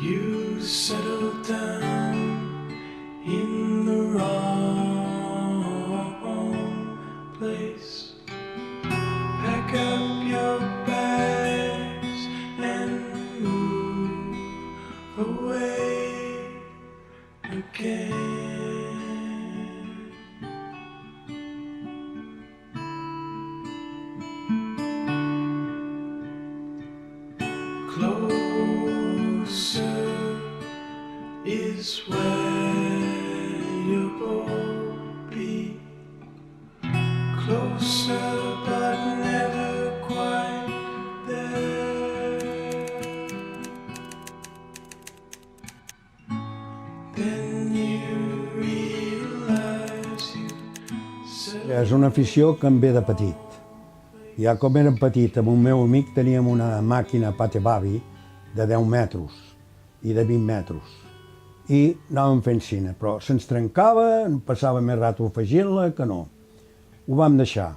You settle down in the wrong place. Pack up your bags and move away again. Closer is where you'll be. Closer but never quite there. Then you realize you És una afició que em ve de petit. Ja com érem petit, amb un meu amic teníem una màquina Patebavi de 10 metres i de 20 metres. I anàvem fent cine, però se'ns trencava, passava més rato afegint-la que no. Ho vam deixar.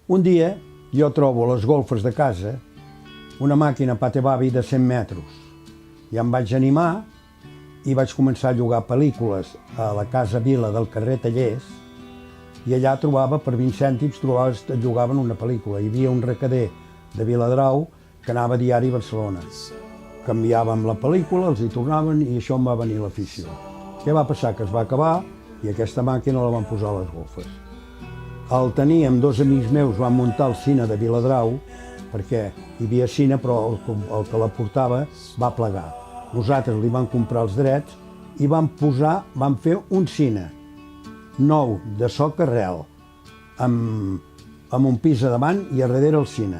Un dia jo trobo a les golfes de casa una màquina Patebavi de 100 metres. I em vaig animar i vaig començar a llogar pel·lícules a la Casa Vila del carrer Tallers, i allà trobava, per 20 cèntims, et llogaven una pel·lícula. Hi havia un recader de Viladrau que anava a diari a Barcelona. Canviàvem la pel·lícula, els hi tornaven, i això em va venir l'afició. Què va passar? Que es va acabar i aquesta màquina la van posar a les golfes. El teníem, dos amics meus van muntar el cine de Viladrau, perquè hi havia cine, però el que la portava va plegar. Nosaltres li vam comprar els drets i vam fer un cine nou, de soc arrel, amb un pis a davant i a darrere el cine,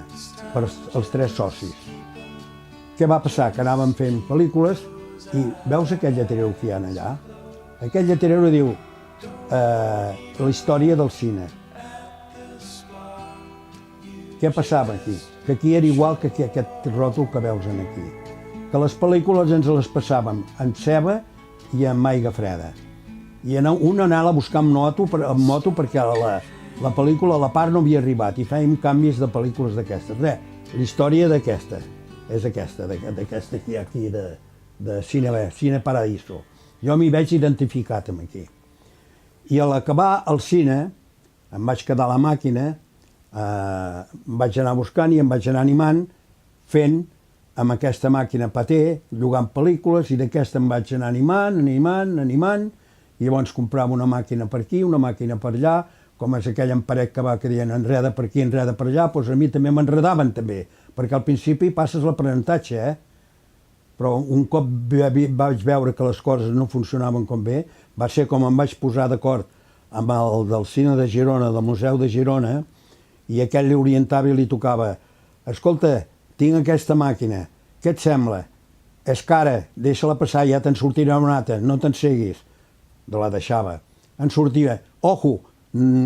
per als 3 socis. Què va passar? Que anàvem fent pel·lícules i veus aquell lletrero que hi ha allà? Aquell lletrero diu la història del cine. Què passava aquí? Que aquí era igual que aquest ròtol que veus aquí. Que les pel·lícules ens les passàvem en ceba i amb aigua freda. I un anava a buscar amb moto perquè la pel·lícula a la part no havia arribat i fèiem canvis de pel·lícules d'aquestes. Res, la història d'aquesta és aquesta que hi ha aquí de Cine Paradiso. Jo m'hi veig identificat amb aquí. I a l'acabar el cine, em vaig quedar a la màquina, em vaig anar buscant i em vaig anar animant, fent amb aquesta màquina paté, llogant pel·lícules, i d'aquesta em vaig anar animant, i llavors comprava una màquina per aquí, una màquina per allà, com és aquell emparet que deien enreda per aquí, enreda per allà, doncs a mi també m'enredaven també, perquè al principi passes l'aprenentatge, però un cop vaig veure que les coses no funcionaven com bé, va ser com em vaig posar d'acord amb el del cine de Girona, del Museu de Girona, i aquell li orientava i li tocava: escolta, tinc aquesta màquina, què et sembla? És cara, deixa-la passar, ja te'n sortirà una altra, no t'enceguis. La deixava. En sortia: ojo,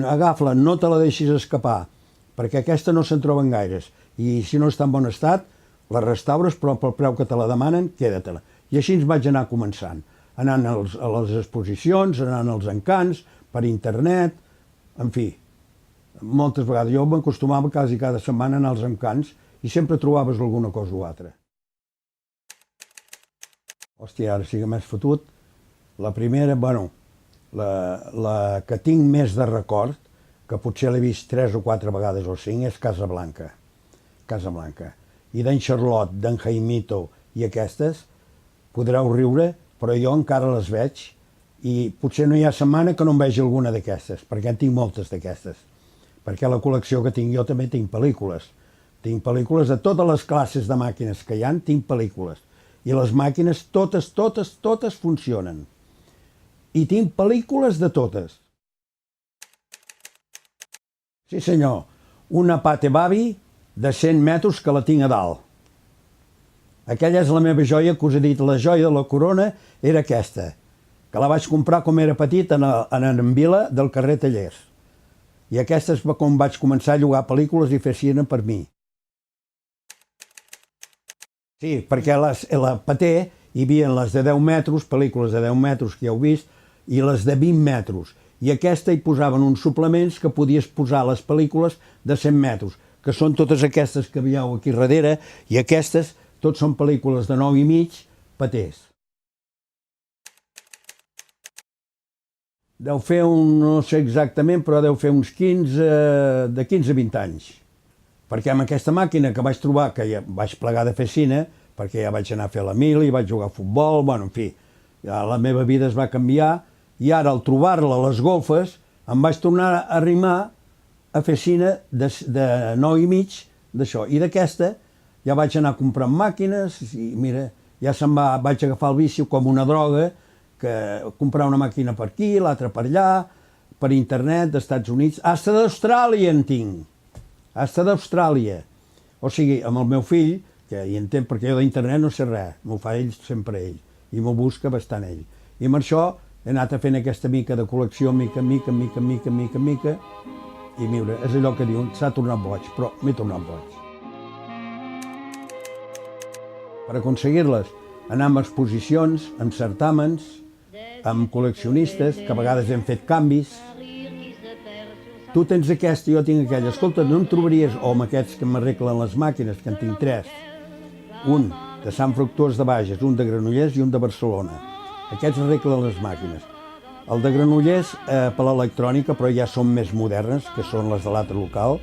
agafa-la, no te la deixis escapar, perquè aquesta no se'n troben gaires, i si no està en bon estat, la restaures, però pel preu que te la demanen, queda-te-la. I així ens vaig anar començant, anant a les exposicions, anant als encants, per internet, en fi, moltes vegades. Jo m'acostumava quasi cada setmana a anar als encants i sempre trobaves alguna cosa o altra. Hòstia, ara sí que m'has fotut. La primera, bueno, la que tinc més de record, que potser l'he vist 3 o 4 vegades o 5, és Casablanca. I d'en Charlotte, d'en Jaimito i aquestes, podreu riure, però jo encara les veig i potser no hi ha setmana que no em vegi alguna d'aquestes, perquè en tinc moltes d'aquestes. Perquè la col·lecció que tinc jo també tinc pel·lícules. Tinc pel·lícules de totes les classes de màquines que hi ha, tinc pel·lícules. I les màquines totes funcionen. I tinc pel·lícules de totes. Sí senyor, una Patebavi de 100 metres que la tinc a dalt. Aquella és la meva joia, que us he dit, la joia de la corona era aquesta, que la vaig comprar com era petit en Vila del carrer Tallers. I aquesta és com vaig començar a llogar pel·lícules i fer cine per mi. Sí, perquè a la paté hi havia les de 10 metres, pel·lícules de 10 metres que ja heu vist, i les de 20 metres. I aquesta hi posaven uns suplements que podies posar a les pel·lícules de 100 metres, que són totes aquestes que veieu aquí darrere, i aquestes tots són pel·lícules de 9,5 patés. Deu fer no sé exactament, però deu fer uns 15 a 20 anys. Perquè amb aquesta màquina que vaig trobar, que ja vaig plegar de fer cine, perquè ja vaig anar a fer la mili, vaig jugar a futbol, bueno, en fi, ja la meva vida es va canviar, i ara, al trobar-la a les golfes, em vaig tornar a arrimar a fer cine de 9 i mig d'això. I d'aquesta ja vaig anar comprant màquines i mira, ja vaig agafar el vici com una droga, que comprar una màquina per aquí, l'altra per allà, per internet, d'Estats Units, hasta d'Austràlia en tinc, hasta d'Austràlia. O sigui, amb el meu fill, que hi entén, perquè jo d'internet no sé res, m'ho fa ell sempre ell, i m'ho busca bastant ell. I amb això he anat fent aquesta mica de col·lecció, mica, i mira, és allò que diuen, s'ha tornat boig, però m'he tornat boig. Per aconseguir-les, anar amb exposicions, amb certàmens, amb col·leccionistes, que a vegades hem fet canvis. Tu tens aquesta, jo tinc aquella. Escolta, no em trobaries, o amb aquests que m'arreglen les màquines, que en tinc 3, un de Sant Fructuós de Bages, un de Granollers i un de Barcelona. Aquests arreglen les màquines. El de Granollers per l'electrònica, però ja són més modernes, que són les de l'altre local.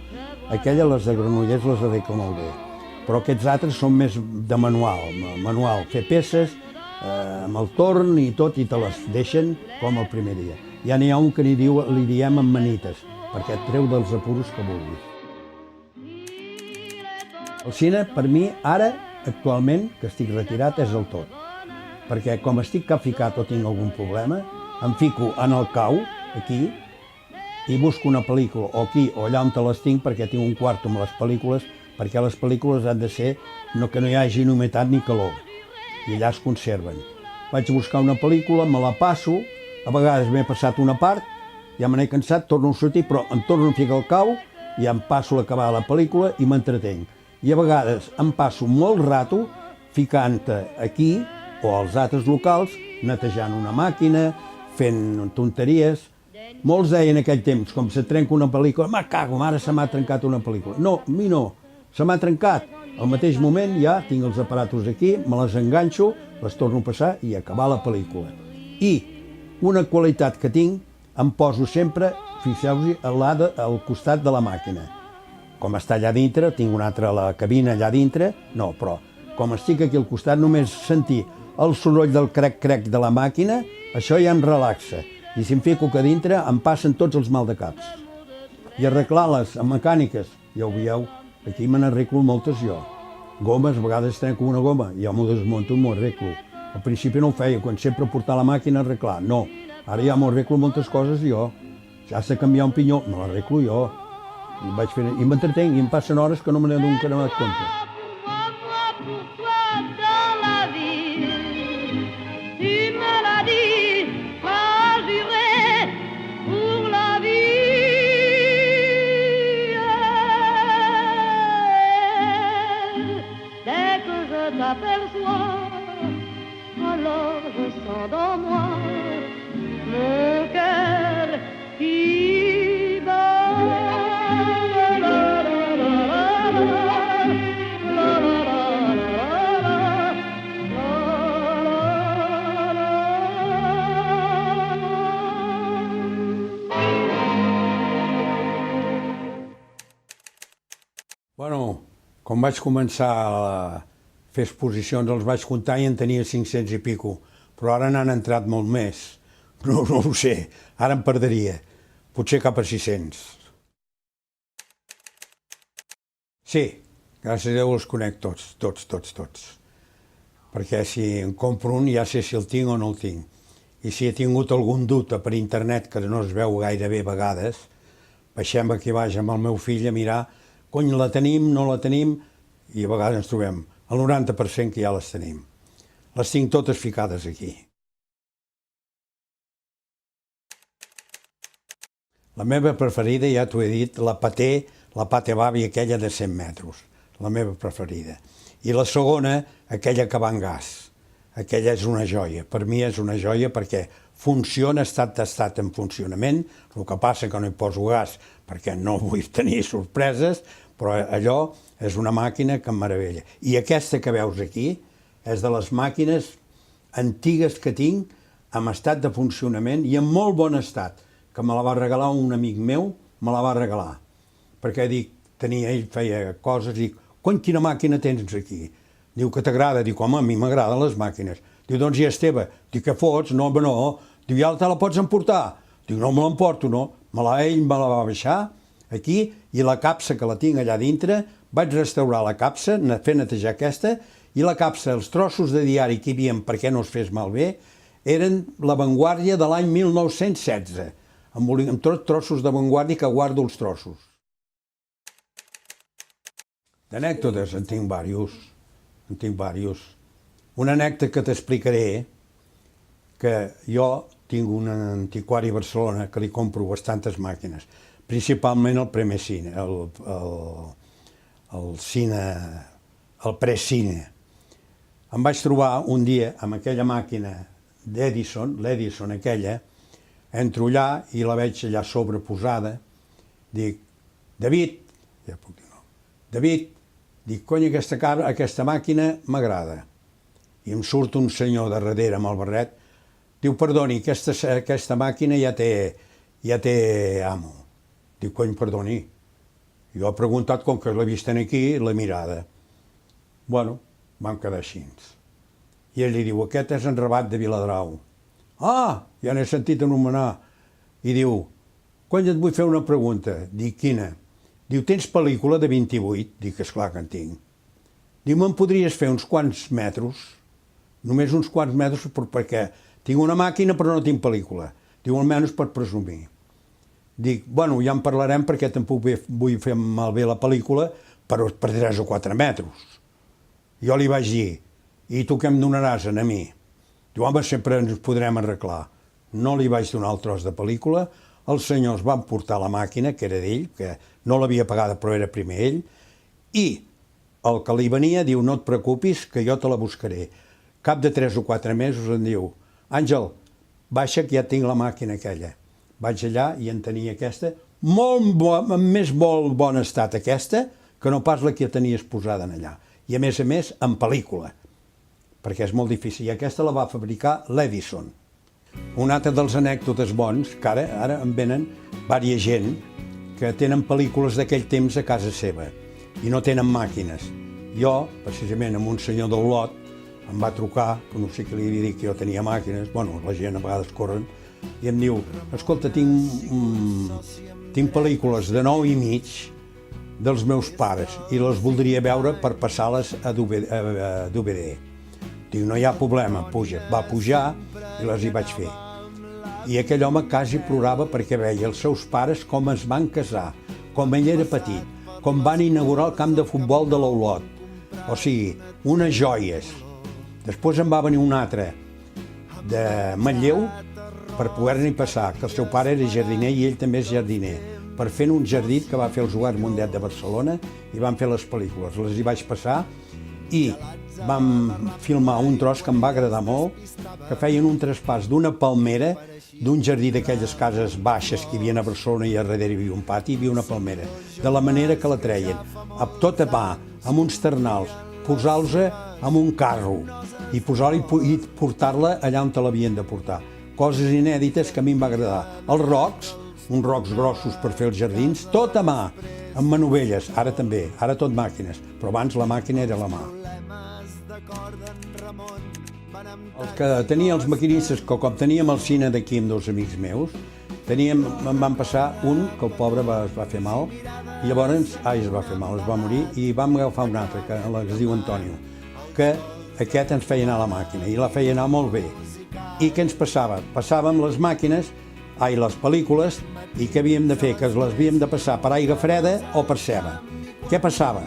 Aquelles, les de Granollers, les arreglen molt bé. Però aquests altres són més de manual, fer peces amb el torn i tot, i te les deixen com el primer dia. Ja n'hi ha un que li diem amb manites, perquè et treu dels apuros que vulguis. El cine, per mi, ara, actualment, que estic retirat, és el tot. Perquè com estic capficat o tinc algun problema, em fico en el cau, aquí, i busco una pel·lícula, o aquí o allà on te les tinc, perquè tinc un quarto amb les pel·lícules, perquè les pel·lícules han de ser que no hi hagi humitat ni calor, i allà es conserven. Vaig a buscar una pel·lícula, me la passo, a vegades m'he passat una part, ja me n'he cansat, torno a sortir, però em torno a ficar al cau, i em passo a acabar la pel·lícula i m'entretenc. I a vegades em passo molt rato ficant-te aquí, o als altres locals, netejant una màquina, fent tonteries. Molts deien en aquell temps, com se trenca una pel·lícula, me cago, ara se m'ha trencat una pel·lícula. No, a mi no, se m'ha trencat. Al mateix moment ja tinc els aparatos aquí, me les enganxo, les torno a passar i acabar la pel·lícula. I una qualitat que tinc, em poso sempre, fixeu-vos, al costat de la màquina. Com està allà dintre, tinc una altra a la cabina allà dintre, no, però com estic aquí al costat, només sentir el soroll del crec-crec de la màquina, això ja em relaxa. I si em fico que dintre, em passen tots els maldecaps. I arreglar-les amb mecàniques, ja ho veieu, aquí me n'arreglo moltes jo. Gomes, a vegades trenco una goma, ja m'ho desmunto i m'ho arreglo. Al principi no ho feia, quan sempre portar la màquina a arreglar, no. Ara ja m'ho arreglo moltes coses jo. Ja s'ha canviat un pinyó, me l'arreglo jo. I m'entretenc, i em passen hores que no me n'he donat compte. Alors je sens dans moi mon cœur qui bat. Bueno, com vaig començar a fer exposicions, els vaig comptar i en tenia 500 i pico, però ara n'han entrat molt més. No ho sé, ara em perdria, potser cap a 600. Sí, gràcies a Déu els conec tots. Perquè si en compro un ja sé si el tinc o no el tinc. I si he tingut algun dubte per internet, que no es veu gaire bé a vegades, baixem aquí baix amb el meu fill a mirar, cony, la tenim, no la tenim, i a vegades ens trobem el 90% que ja les tenim. Les tinc totes ficades aquí. La meva preferida, ja t'ho he dit, la Paté Bavi, aquella de 100 metres. La meva preferida. I la segona, aquella que va en gas. Aquella és una joia. Per mi és una joia perquè funciona, està testat en funcionament. El que passa que no hi poso gas perquè no vull tenir sorpreses, però allò és una màquina que em meravella. I aquesta que veus aquí és de les màquines antigues que tinc, en estat de funcionament i en molt bon estat, que me la va regalar un amic meu, me la va regalar. Perquè dic, ell feia coses, dic, cony, quina màquina tens aquí? Diu, que t'agrada? Dic, home, a mi m'agraden les màquines. Diu, doncs ja és teva. Dic, què fots? No, home, no. Diu, ja te la pots emportar? Dic, no me l'emporto, no. Ell me la va baixar aquí i la capsa que la tinc allà dintre, vaig restaurar la capsa, fer netejar aquesta, i la capsa, els trossos de diari que hi havia perquè no es fes malbé, eren la Vanguardia de l'any 1916, amb trossos de Vanguardia que guardo els trossos. D'anècdotes en tinc diversos. Una anècdota que t'explicaré, que jo tinc un antiquari a Barcelona que li compro bastantes màquines, principalment el primer cine, el cine, el pre-cine. Em vaig trobar un dia amb aquella màquina d'Edison, l'Edison aquella, entro allà i la veig allà sobreposada, dic, David, ja puc dir no, David, dic, cony, aquesta màquina m'agrada. I em surt un senyor de darrere amb el barret, diu, perdoni, aquesta màquina ja té amo. Dic, cony, perdoni. Jo he preguntat, com que l'he vist aquí, la mirada. Bueno, vam quedar així. I ell li diu, aquest és en Rabat de Viladrau. Ah, ja n'he sentit anomenar. I diu, cony, et vull fer una pregunta. Dic, quina? Diu, tens pel·lícula de 28? Dic, esclar que en tinc. Diu, me'n podries fer uns quants metres? Només uns quants metres perquè tinc una màquina però no tinc pel·lícula. Diu, almenys per presumir. Dic, bueno, ja en parlarem perquè tampoc vull fer malbé la pel·lícula per 3 o 4 metres. Jo li vaig dir, i tu què em donaràs a mi? Diu, home, sempre ens podrem arreglar. No li vaig donar el tros de pel·lícula, els senyors van portar la màquina, que era d'ell, que no l'havia pagada però era primer ell, i el que li venia diu, no et preocupis, que jo te la buscaré. Cap de 3 o 4 mesos em diu, Àngel, baixa que ja tinc la màquina aquella. Vaig allà i en tenia aquesta, en més molt bon estat aquesta, que no pas la que tenies posada allà. I a més, en pel·lícula, perquè és molt difícil. I aquesta la va fabricar l'Edison. Un altre dels anècdotes bons, que ara em venen diversa gent que tenen pel·lícules d'aquell temps a casa seva i no tenen màquines. Jo, precisament, amb un senyor d'Olot, em va trucar, que no sé què li havia dit que jo tenia màquines, bueno, la gent a vegades corren, i em diu, escolta, tinc pel·lícules de 9 i mig dels meus pares i les voldria veure per passar-les a DVD. Diu, no hi ha problema, puja. Va pujar i les hi vaig fer. I aquell home quasi plorava perquè veia els seus pares com es van casar, com ell era petit, com van inaugurar el camp de futbol de l'Olot. O sigui, unes joies. Després en va venir un altre de Manlleu per poder-n'hi passar, que el seu pare era jardiner i ell també és jardiner, per fer un jardí que va fer els Joan Mundet de Barcelona i van fer les pel·lícules. Les hi vaig passar i vam filmar un tros que em va agradar molt, que feien un traspàs d'una palmera, d'un jardí d'aquelles cases baixes que hi havia a Barcelona i a darrere hi havia un pati, hi havia una palmera, de la manera que la treien, tot a mà, amb uns ternals, posar-los amb un carro i portar-la allà on te l'havien de portar. Coses inèdites que a mi em va agradar. Els rocs, uns rocs grossos per fer els jardins, tot a mà, amb manovelles, ara també, ara tot màquines, però abans la màquina era a la mà. Els que tenia els maquinistes, que com teníem el cine d'aquí amb 2 amics meus, em van passar un, que el pobre es va fer mal, i llavors, es va morir, i vam agafar un altre, que es diu Antonio, que aquest ens feia anar a la màquina, i la feia anar molt bé. I què ens passava? Passàvem les màquines, les pel·lícules, i què havíem de fer? Que les havíem de passar per aigua freda o per ceba. Què passava?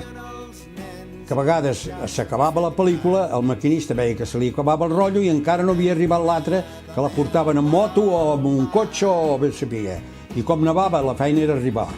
Que a vegades s'acabava la pel·lícula, el maquinista veia que se li acabava el rotllo i encara no havia arribat l'altre, que la portaven en moto o en un cotxe o bé sabia. I com nevava, la feina era arribar.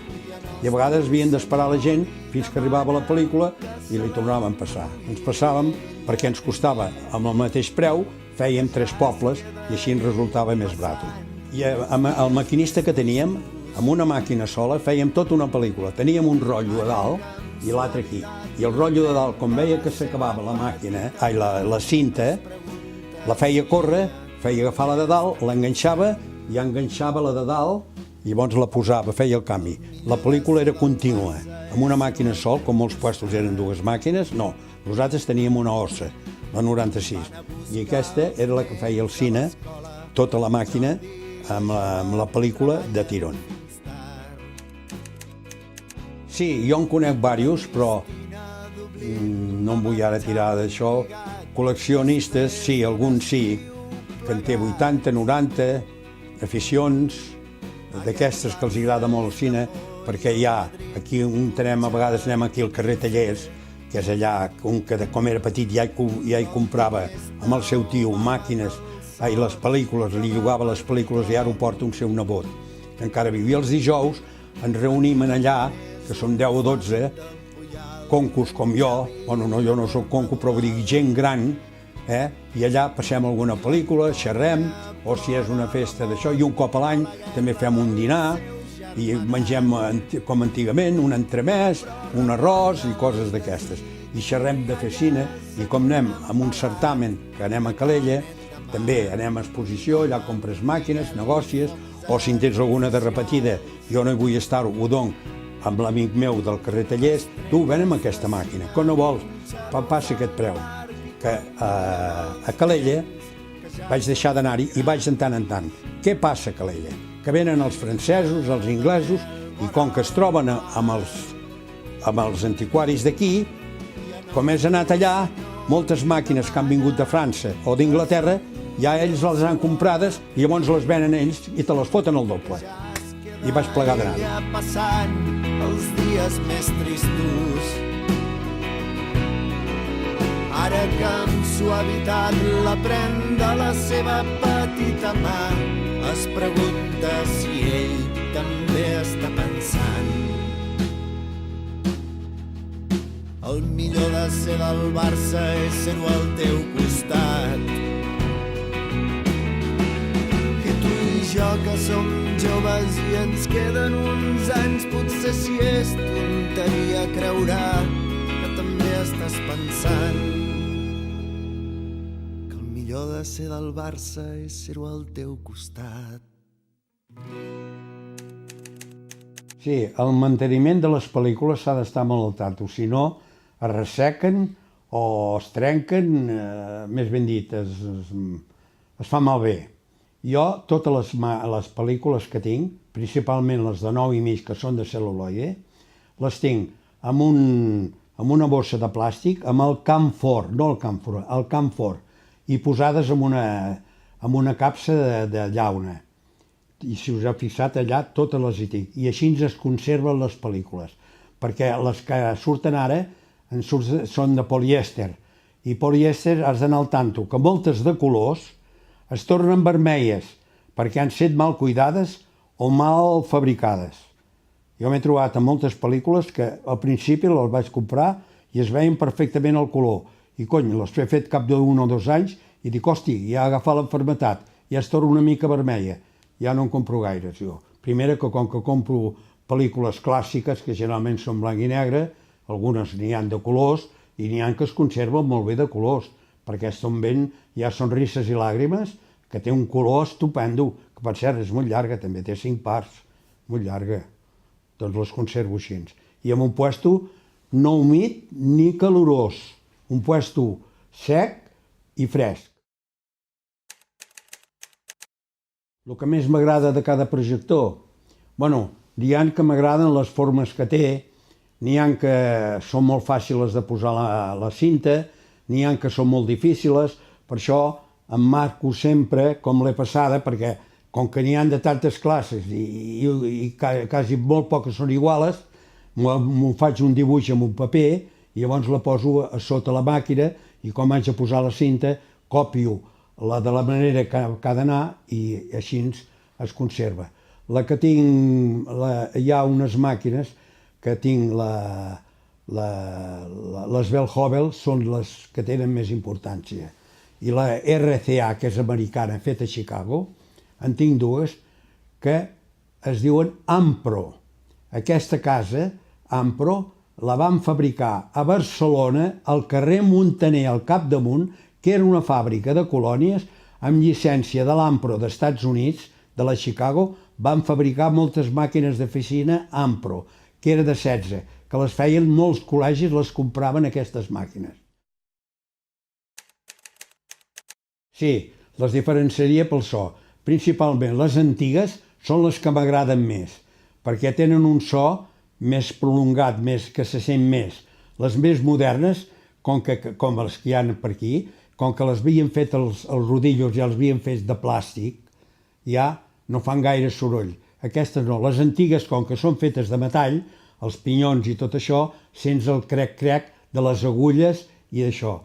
I a vegades havien d'esperar la gent fins que arribava la pel·lícula i li tornàvem a passar. Ens passàvem perquè ens costava, amb el mateix preu, fèiem 3 pobles i així ens resultava més barat. I el maquinista que teníem, amb una màquina sola, fèiem tota una pel·lícula. Teníem un rotllo a dalt i l'altre aquí. I el rotllo de dalt, com veia que s'acabava la màquina, la cinta, la feia córrer, feia agafar la de dalt, l'enganxava, i enganxava la de dalt, i llavors la posava, feia el canvi. La pel·lícula era contínua, amb una màquina sol, com molts puestos eren dues màquines, no. Nosaltres teníem una ossa, la 96, i aquesta era la que feia el cine, tota la màquina, amb la pel·lícula de tirón. Sí, jo en conec diversos, però no em vull ara tirar d'això. Col·leccionistes, sí, alguns sí, que en té 80, 90, aficions, d'aquestes que els agrada molt el cine, perquè hi ha, aquí a vegades anem aquí al carrer Tallers, que és allà, que com era petit ja hi comprava amb el seu tio màquines, les pel·lícules, li llogava les pel·lícules i ara ho porta un seu nebot, que encara vivia els dijous, ens reunim allà, que són 10 o 12, concos com jo, bueno, no, jo no soc conco, però vull dir gent gran, i allà passem alguna pel·lícula, xerrem, o si és una festa d'això, i un cop a l'any també fem un dinar, i mengem com antigament, un entremès, un arròs i coses d'aquestes. I xerrem de fer cine, i com anem amb un certamen, que anem a Calella, també anem a exposició, allà compres màquines, negocies, o si en tens alguna de repetida, jo no hi vull estar, ho dono amb l'amic meu del carrer Tallers, tu ven amb aquesta màquina, que no vols, passa aquest preu. Que a Calella vaig deixar d'anar-hi i vaig de tant en tant. Què passa a Calella? Que venen els francesos, els inglesos, i com que es troben amb els antiquaris d'aquí, com és anat allà, moltes màquines que han vingut de França o d'Inglaterra, ja ells les han comprades i llavors les venen ells i te les foten al doble. I vaig plegar d'anar. Passant els dies més tristos, ara que amb suavitat la pren de la seva petita mà, es pregunta si ell també està pensant. El millor de ser del Barça és ser-ho al teu costat. Jo que som joves i ens queden uns anys, potser si és tonteria creurà que també estàs pensant que el millor de ser del Barça és ser-ho al teu costat. Sí, el manteniment de les pel·lícules s'ha d'estar molt al tanto, si no es ressequen o es trenquen, més ben dit, es fa malbé. Jo, totes les pel·lícules que tinc, principalment les de 9 i mig, que són de cel·luloide, les tinc amb una bossa de plàstic, amb el camfor, no el camfor, el camfor, i posades amb una capsa de llauna. I si us heu fixat allà, totes les hi tinc. I així es conserven les pel·lícules, perquè les que surten ara són de polièster. I polièster has d'anar al tanto, que moltes de colors es tornen vermelles perquè han estat mal cuidades o mal fabricades. Jo m'he trobat en moltes pel·lícules que al principi les vaig comprar i es veien perfectament el color. I cony, les he fet cap d'un o 2 anys i dic, hosti, ja ha agafat l'enfermetat, ja es torna una mica vermella. Ja no en compro gaires, jo. Primera, que com que compro pel·lícules clàssiques, que generalment són blanc i negre, algunes n'hi ha de colors i n'hi ha que es conserven molt bé de colors, perquè ja són risses i làgrimes, que té un color estupendo, que per cert és molt llarga, també té 5 parts, molt llarga. Doncs les conservo així. I en un puesto no humit ni calorós, un puesto sec i fresc. El que més m'agrada de cada projector? Bueno, n'hi ha que m'agraden les formes que té, n'hi ha que són molt fàcils de posar la cinta, n'hi ha que són molt difícils, per això em marco sempre com l'he passada, perquè com que n'hi ha de tantes classes i quasi molt poques són iguales, m'ho faig un dibuix amb un paper i llavors la poso a sota la màquina i com haig de posar la cinta, copio la de la manera que ha d'anar i així es conserva. La que tinc, hi ha unes màquines que tinc les Bell Hobel són les que tenen més importància. I la RCA, que és americana, feta a Chicago, en tinc dues que es diuen Ampro. Aquesta casa, Ampro, la van fabricar a Barcelona, al carrer Muntaner, al capdamunt, que era una fàbrica de colònies amb llicència de l'Ampro d'Estats Units, de la Chicago, van fabricar moltes màquines d'oficina Ampro, que era de 16, que les feien molts col·legis, les compraven aquestes màquines. Sí, les diferenciaria pel so. Principalment les antigues són les que m'agraden més, perquè tenen un so més prolongat, més que se sent més. Les més modernes, com les que hi ha per aquí, com que les havien fet els rodillos ja els havien fet de plàstic, ja no fan gaire soroll. Aquestes no. Les antigues, com que són fetes de metall, els pinyons i tot això, sents el crec-crec de les agulles i això,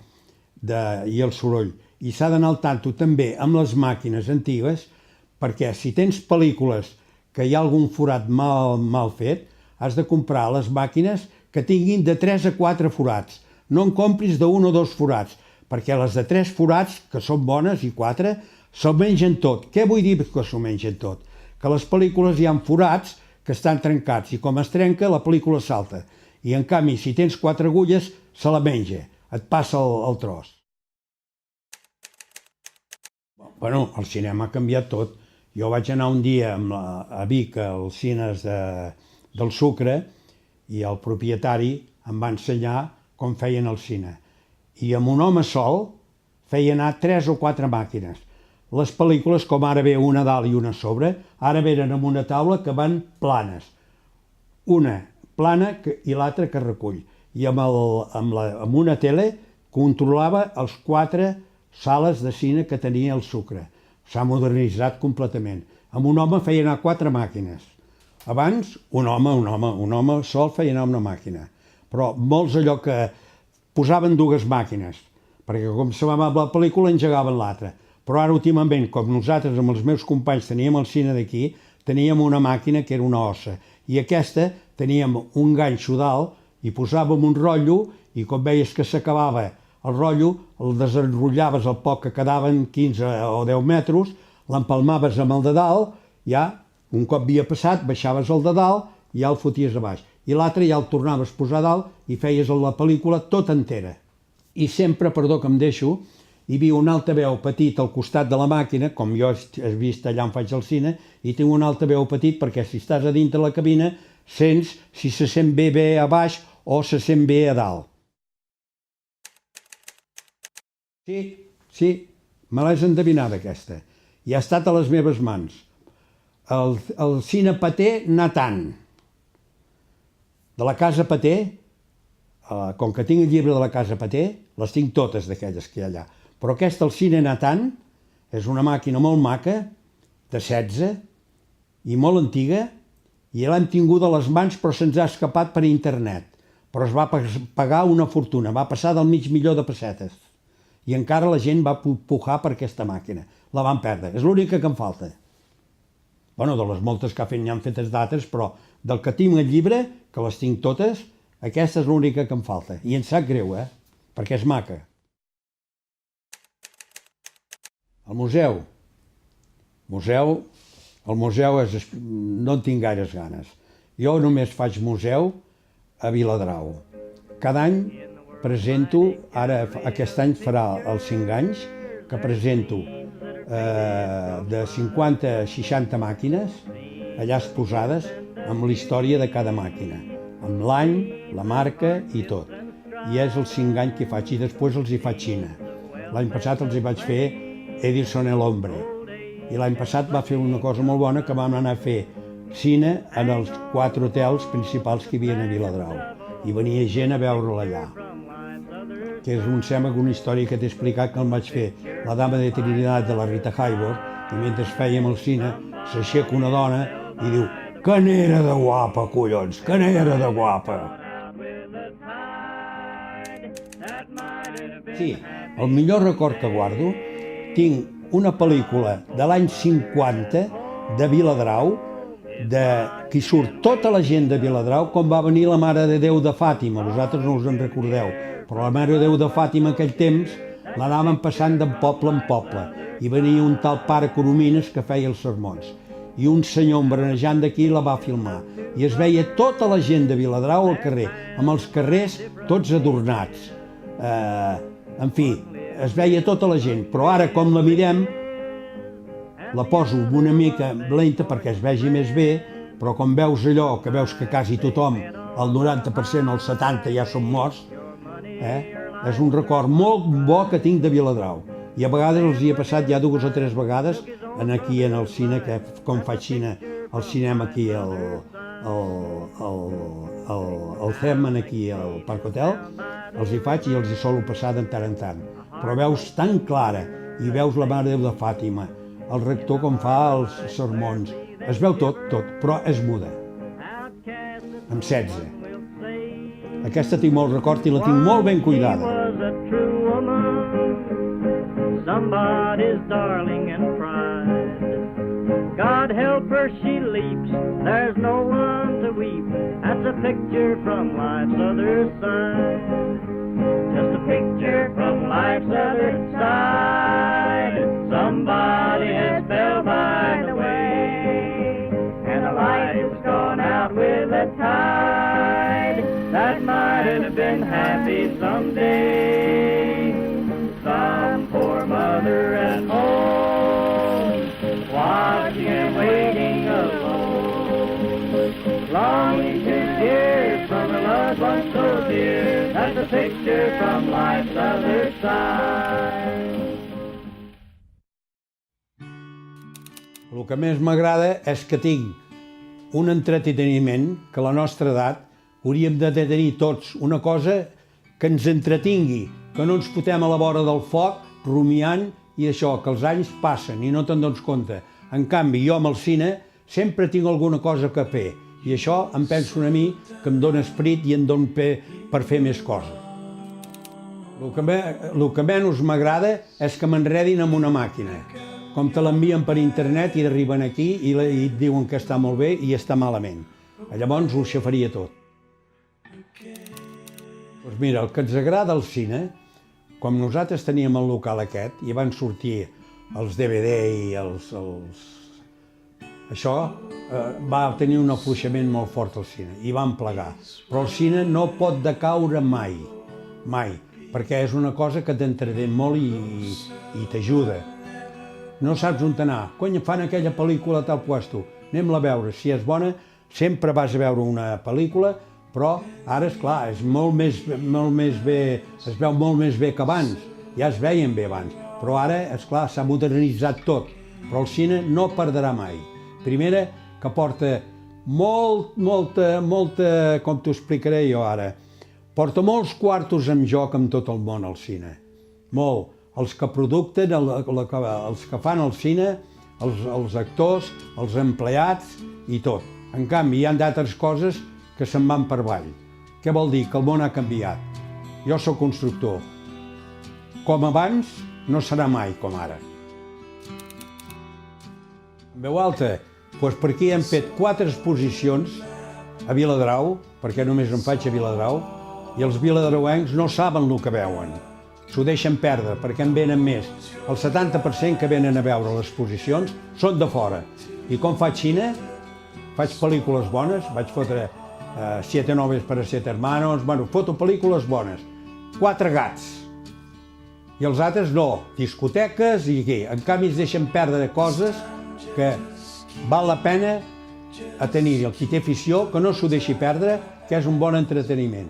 i el soroll. I s'ha d'anar al tanto també amb les màquines antigues, perquè si tens pel·lícules que hi ha algun forat mal fet, has de comprar les màquines que tinguin de 3 a 4 forats. No en compris de 1 o 2 forats, perquè les de 3 forats, que són bones, i 4, se'l mengen tot. Què vull dir que s'ho mengen tot? Que les pel·lícules hi ha forats que estan trencats, i com es trenca, la pel·lícula salta. I en canvi, si tens 4 agulles, se la menja, et passa el tros. Bueno, el cinema ha canviat tot. Jo vaig anar un dia a Vic, als cines del Sucre, i el propietari em va ensenyar com feien el cine. I amb un home sol feia anar 3 o 4 màquines. Les pel·lícules, com ara ve una dalt i una a sobre, ara venen amb una taula que van planes. Una plana i l'altra que recull. I amb una tele controlava els 4 sales de cine que tenia el Sucre. S'ha modernitzat completament. Amb un home feia anar 4 màquines. Abans, un home sol feia anar una màquina. Però molts allò que posaven 2 màquines, perquè com se va amb la pel·lícula engegaven l'altra. Però ara últimament, com nosaltres amb els meus companys teníem el cine d'aquí, teníem una màquina que era una ossa. I aquesta teníem un ganxo dalt i posàvem un rotllo i com veies que s'acabava el rotllo, el desenrotllaves el poc que quedaven 15 o 10 metres, l'empalmaves amb el de dalt, ja un cop havia passat, baixaves el de dalt i ja el foties a baix. I l'altre ja el tornaves a posar a dalt i feies la pel·lícula tota entera. I sempre, perdó que em deixo, hi havia un altaveu petit al costat de la màquina, com jo he vist allà on faig el cine, i tinc un altaveu petit perquè si estàs a dintre la cabina sents si se sent bé a baix o se sent bé a dalt. Sí, me l'has endevinada aquesta. I ha estat a les meves mans. El cine Paté Natan. De la Casa Paté, com que tinc el llibre de la Casa Paté, les tinc totes d'aquelles que hi ha allà. Però aquesta, el cine Natan, és una màquina molt maca, de 16, i molt antiga, i l'hem tingut a les mans però se'ns ha escapat per internet. Però es va pagar una fortuna, va passar del $500.000 de pessetes. I encara la gent va pujar per aquesta màquina. La van perdre, és l'única que em falta. Bueno, de les moltes que n'hi han fetes d'altres, però del que tinc el llibre, que les tinc totes, aquesta és l'única que em falta. I em sap greu, perquè és maca. El museu. El museu no en tinc gaires ganes. Jo només faig museu a Viladrau. Cada any presento, ara aquest any farà els 5 anys, que presento de 50 a 60 màquines allà exposades amb la història de cada màquina, amb l'any, la marca i tot. I és el 5 anys que faig, i després els hi faig Xina. L'any passat els hi vaig fer Edison el Hombre, i l'any passat va fer una cosa molt bona, que vam anar a fer cine en els 4 hotels principals que hi havia a Viladrau, i venia gent a veure'l allà. Que és una història que t'he explicat, que el vaig fer La dama de Trinidad de la Rita Hayworth, i mentre fèiem el cine s'aixeca una dona i diu: que n'era de guapa, collons, que n'era de guapa. Sí, el millor record que guardo, tinc una pel·lícula de l'any 50 de Viladrau, que hi surt tota la gent de Viladrau, com va venir la Mare de Déu de Fàtima. Vosaltres no us en recordeu, però la Mare de Déu de Fàtima en aquell temps l'anaven passant de poble en poble, i venia un tal pare Coromines que feia els sermons, i un senyor embranejant d'aquí la va filmar, i es veia tota la gent de Viladrau al carrer, amb els carrers tots adornats. En fi, es veia tota la gent, però ara com la mirem, la poso una mica lenta perquè es vegi més bé, però com veus allò, que veus que quasi tothom, el 90%, el 70% ja són morts, és un record molt bo que tinc de Viladrau. I a vegades els hi he passat ja 2 o 3 vegades aquí en el cine, que com faig cine, el cinema aquí al Herman, aquí al Parc Hotel, els hi faig i els hi solo passar de tant en tant. Però veus tan clara, i veus la Mare de Déu de Fàtima, el rector com fa els sermons, es veu tot, però és muda. Amb 16. Aquesta tinc molt record i la tinc molt ben cuidada. Somebody's darling and pride. God help her, she leaps, there's no one to weep. That's a picture from life's other side. Just a picture from life's other side. Somebody has fell by the way, and the light has gone out with the tide. That might have been happy someday. Some poor mother at home, watching and waiting alone, longing to hear from a loved one so dear. That's a picture from life's other side. El que més m'agrada és que tinc un entreteniment que a la nostra edat hauríem de tenir tots, una cosa que ens entretingui, que no ens fotem a la vora del foc rumiant i això, que els anys passen i no te'n dones compte. En canvi, jo amb el cine sempre tinc alguna cosa que fer i això em penso a mi que em dona esperit i em dona per fer més coses. El que menys m'agrada és que m'enredin amb una màquina. Com te l'envien per internet i arriben aquí i et diuen que està molt bé i està malament. Llavors ho xafaria tot. Doncs mira, el que ens agrada al cine, com nosaltres teníem el local aquest i van sortir els DVD i això va tenir un afluixament molt fort al cine i van plegar. Però el cine no pot decaure mai, mai, perquè és una cosa que t'entretén molt i t'ajuda. No saps on anar. Cony, fan aquella pel·lícula a tal puesto, anem-la a veure. Si és bona, sempre vas a veure una pel·lícula, però ara, esclar, és molt més bé, es veu molt més bé que abans. Ja es veien bé abans, però ara, esclar, s'ha modernitzat tot. Però el cine no perdrà mai. Primera, que porta molta, com t'ho explicaré jo ara, porta molts quartos en joc amb tot el món al cine. Molt. Els que producten, els que fan el cine, els actors, els empleats i tot. En canvi, hi ha d'altres coses que se'n van per avall. Què vol dir? Que el món ha canviat. Jo sóc constructor. Com abans, no serà mai com ara. En veu alta, doncs per aquí hem fet 4 exposicions a Viladrau, perquè només en faig a Viladrau, i els viladrauencs no saben el que veuen. S'ho deixen perdre, perquè en venen més. El 70% que venen a veure les exposicions són de fora. I com faig cine? Faig pel·lícules bones, vaig fotre 7 noves para 7 hermanos, bueno, foto pel·lícules bones. 4 gats. I els altres no, discoteques i què. En canvi es deixen perdre coses que val la pena a tenir el qui té afició, que no s'ho deixi perdre, que és un bon entreteniment.